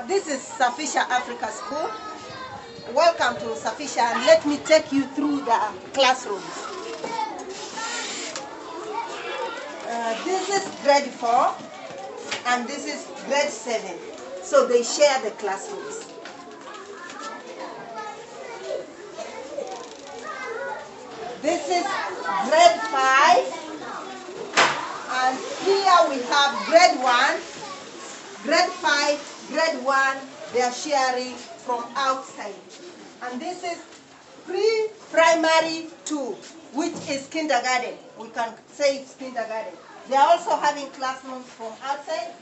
This is Safisha Africa School. Welcome to Safisha, and let me take you through the classrooms. This is grade 4 and this is grade 7. So they share the classrooms. This is grade 5, and here we have grade 1, grade 5, grade 1, they are sharing from outside. And this is pre-primary 2, which is kindergarten. We can say it's kindergarten. They are also having classrooms from outside.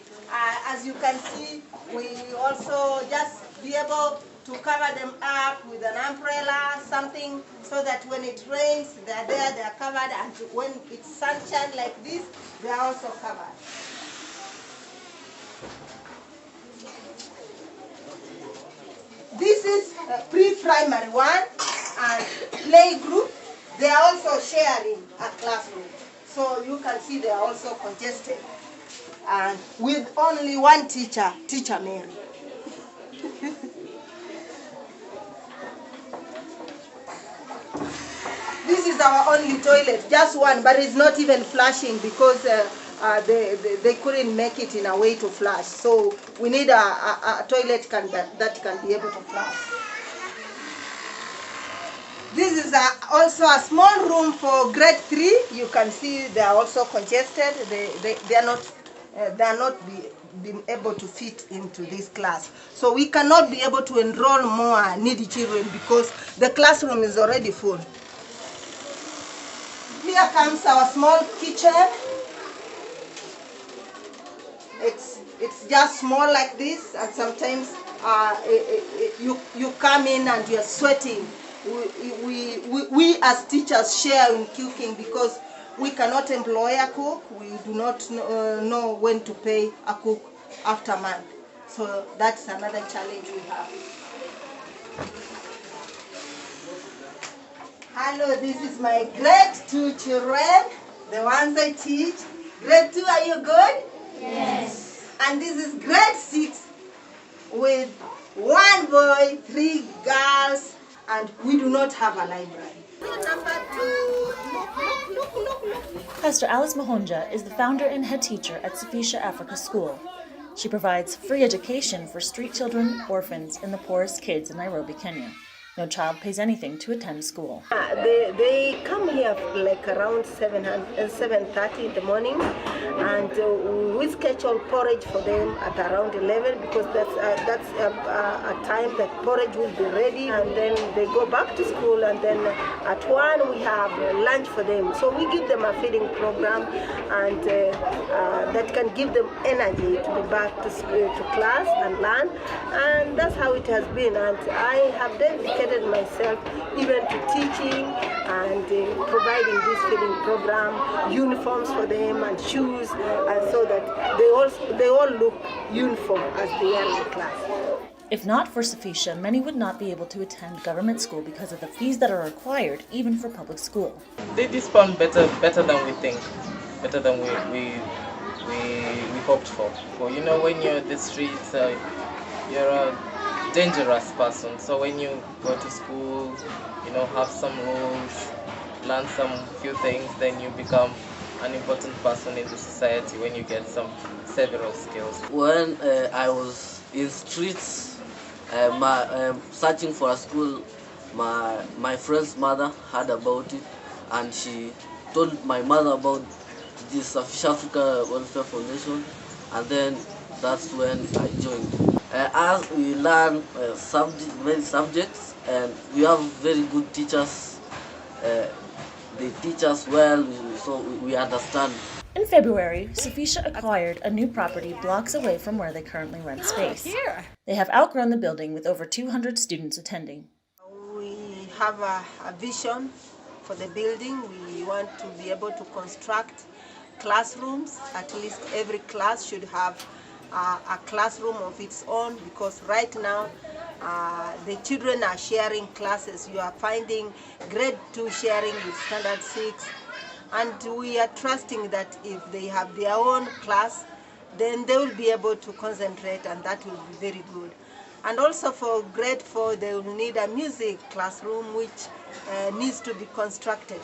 As you can see, we also just be able to cover them up with an umbrella, something, so that when it rains, they're there, they're covered, and when it's sunshine like this, they are also covered. This is pre-primary 1 and play group. They are also sharing a classroom. So you can see they are also congested. And with only one teacher, Teacher Mary. This is our only toilet, just one, but it's not even flushing because they couldn't make it in a way to flush. So we need a toilet that can be able to flush. This is also a small room for grade 3. You can see they are also congested. They are not being able to fit into this class. So we cannot be able to enroll more needy children because the classroom is already full. Here comes our small kitchen. It's just small like this, and sometimes you come in and you're sweating. We as teachers share in cooking because we cannot employ a cook. We do not know when to pay a cook after month. So that's another challenge we have. Hello, this is my grade 2 children, the ones I teach. Grade 2, are you good? Yes. And this is grade 6 with 1 boy, 3 girls, and we do not have a library. Number 2, look. Pastor Alice Mahonja is the founder and head teacher at Safisha Africa School. She provides free education for street children, orphans, and the poorest kids in Nairobi, Kenya. No child pays anything to attend school. They come here like around 7:30 in the morning, and we schedule porridge for them at around 11 because that's a time that porridge will be ready, and then they go back to school, and then at 1 we have lunch for them. So we give them a feeding program, and that can give them energy to be back to class and learn, and that's how it has been. And I have dedicated myself even to teaching and providing this feeding program, uniforms for them and shoes, so that they all look uniform as they are in class. If not for Safisha, many would not be able to attend government school because of the fees that are required even for public school. They respond better than we think, better than we hoped for. Well, you know, when you're in the streets, you're a dangerous person. So when you go to school, you know, have some rules, learn some few things, then you become an important person in the society when you get some several skills. When I was in streets, searching for a school, my friend's mother heard about it, and she told my mother about this Safisha Africa Welfare Foundation, and then that's when I joined. As we learn many subjects, and we have very good teachers, they teach us well, so we understand. In February, Safisha acquired a new property blocks away from where they currently rent space. They have outgrown the building with over 200 students attending. We have a vision for the building. We want to be able to construct classrooms. At least every class should have a classroom of its own, because right now the children are sharing classes. You are finding grade 2 sharing with standard 6, and we are trusting that if they have their own class, then they will be able to concentrate, and that will be very good. And also for grade 4, they will need a music classroom which needs to be constructed.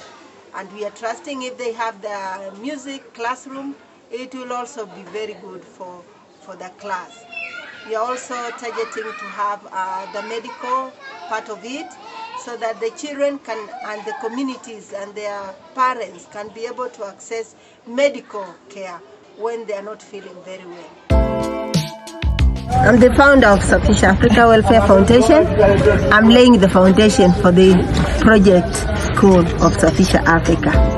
And we are trusting if they have the music classroom, it will also be very good for the class. We are also targeting to have the medical part of it, so that the children can, and the communities and their parents can be able to access medical care when they are not feeling very well. I'm the founder of Safisha Africa Welfare Foundation. I'm laying the foundation for the project school of Safisha Africa.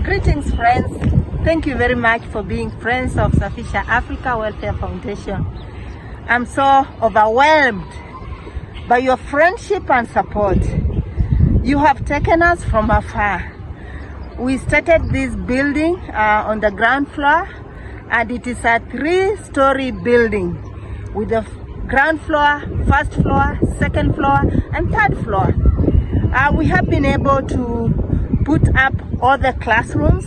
Greetings, friends. Thank you very much for being friends of Safisha Africa Welfare Foundation. I'm so overwhelmed by your friendship and support. You have taken us from afar. We started this building on the ground floor, and it is a 3-story building with the ground floor, first floor, second floor, and third floor. We have been able to put up all the classrooms,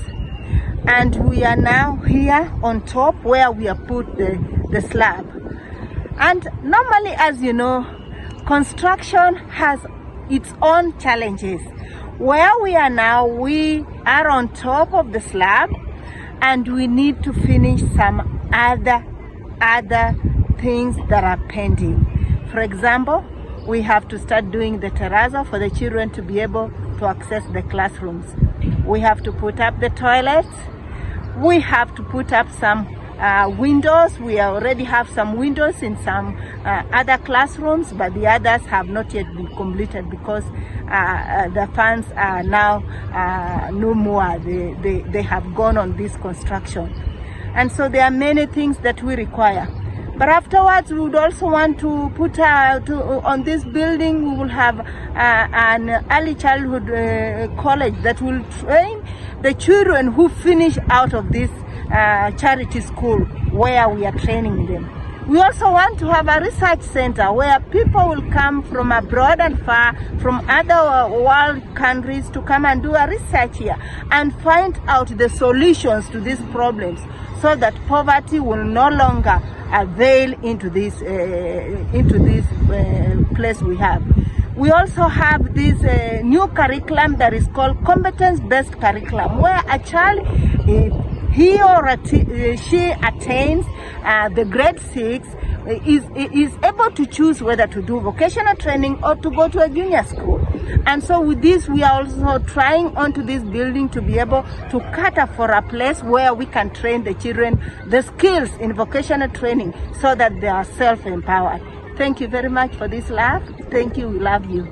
and we are now here on top where we have put the slab. And normally, as you know, construction has its own challenges. Where we are now, we are on top of the slab, and we need to finish some other things that are pending. For example, we have to start doing the terrazzo for the children to be able to access the classrooms. We have to put up the toilets. We have to put up some windows. We already have some windows in some other classrooms, but the others have not yet been completed because the funds are now no more. They have gone on this construction. And so there are many things that we require. But afterwards, we would also want to put on this building, we will have an early childhood college that will train the children who finish out of this charity school where we are training them. We also want to have a research center where people will come from abroad and far, from other world countries, to come and do a research here and find out the solutions to these problems, so that poverty will no longer avail into this place we have. We also have this new curriculum that is called competence-based curriculum, where a child, if he or she attains the grade 6, is able to choose whether to do vocational training or to go to a junior school. And so with this, we are also trying onto this building to be able to cater for a place where we can train the children the skills in vocational training so that they are self-empowered. Thank you very much for this love. Thank you. We love you.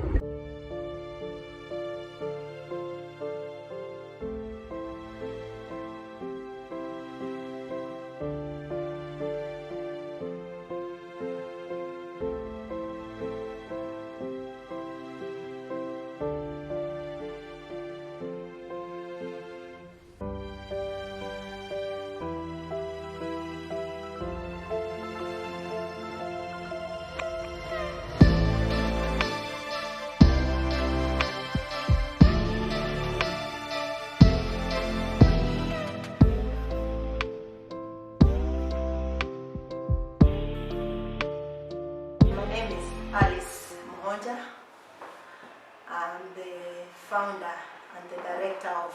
I'm the founder and the director of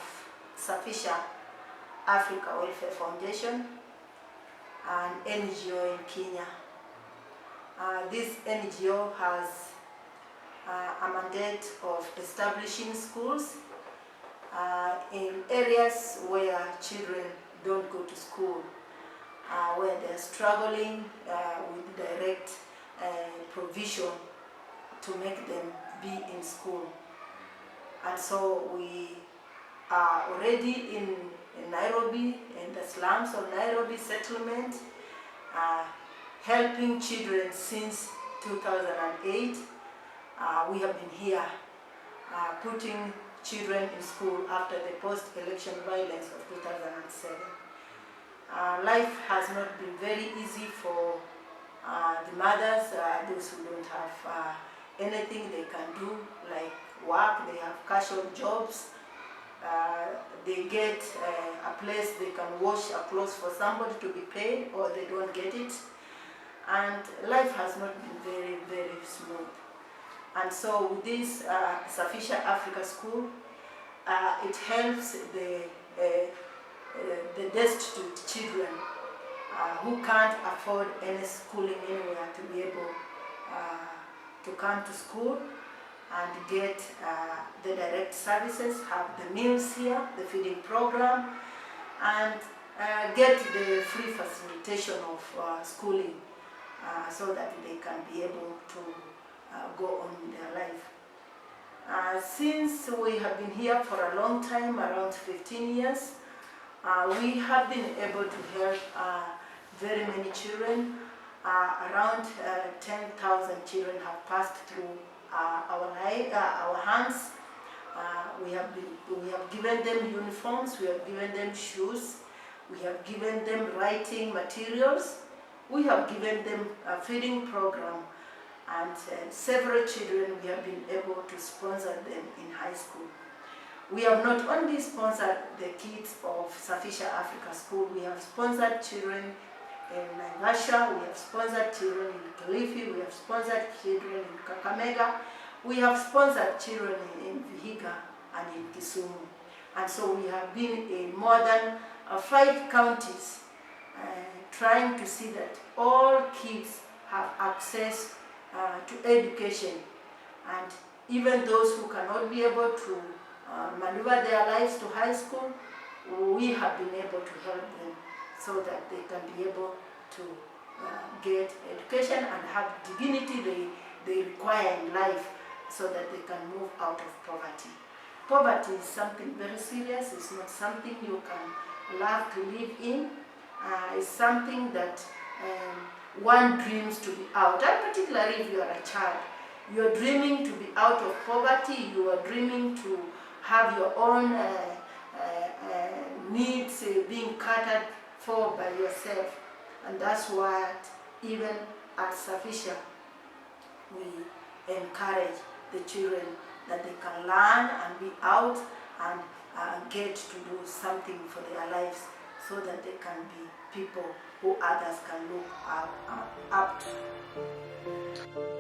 Safisha Africa Welfare Foundation. an NGO in Kenya. This NGO has a mandate of establishing schools in areas where children don't go to school, where they're struggling with direct provision to make them be in school. And so we are already in Nairobi, in the slums of Nairobi settlement, helping children since 2008. We have been here putting children in school after the post-election violence of 2007. Life has not been very easy for the mothers, those who don't have anything they can do, like work. They have casual jobs. They get a place they can wash a clothes for somebody to be paid, or they don't get it. And life has not been very, very smooth. And so with this Safisha Africa School, it helps the destitute children who can't afford any schooling anywhere to be able to come to school and get the direct services, have the meals here, the feeding program, and get the free facilitation of schooling so that they can be able to go on in their life. Since we have been here for a long time, around 15 years, we have been able to help very many children. Around 10,000 children have passed through our hands. We have given them uniforms, we have given them shoes, we have given them writing materials, we have given them a feeding program, and several children we have been able to sponsor them in high school. We have not only sponsored the kids of Safisha Africa School, we have sponsored children in Naivasha, we have sponsored children in Kilifi, we have sponsored children in Kakamega, we have sponsored children in Vihiga and in Kisumu. And so we have been in more than 5 counties trying to see that all kids have access to education, and even those who cannot be able to maneuver their lives to high school, we have been able to help them so that they can be able to get education and have dignity they require in life so that they can move out of poverty. Poverty is something very serious. It's not something you can love to live in. It's something that one dreams to be out, and particularly if you are a child. You are dreaming to be out of poverty, you are dreaming to have your own needs being catered for by yourself. And that's what, even at Safisha, we encourage the children that they can learn and be out and get to do something for their lives so that they can be people who others can look up to.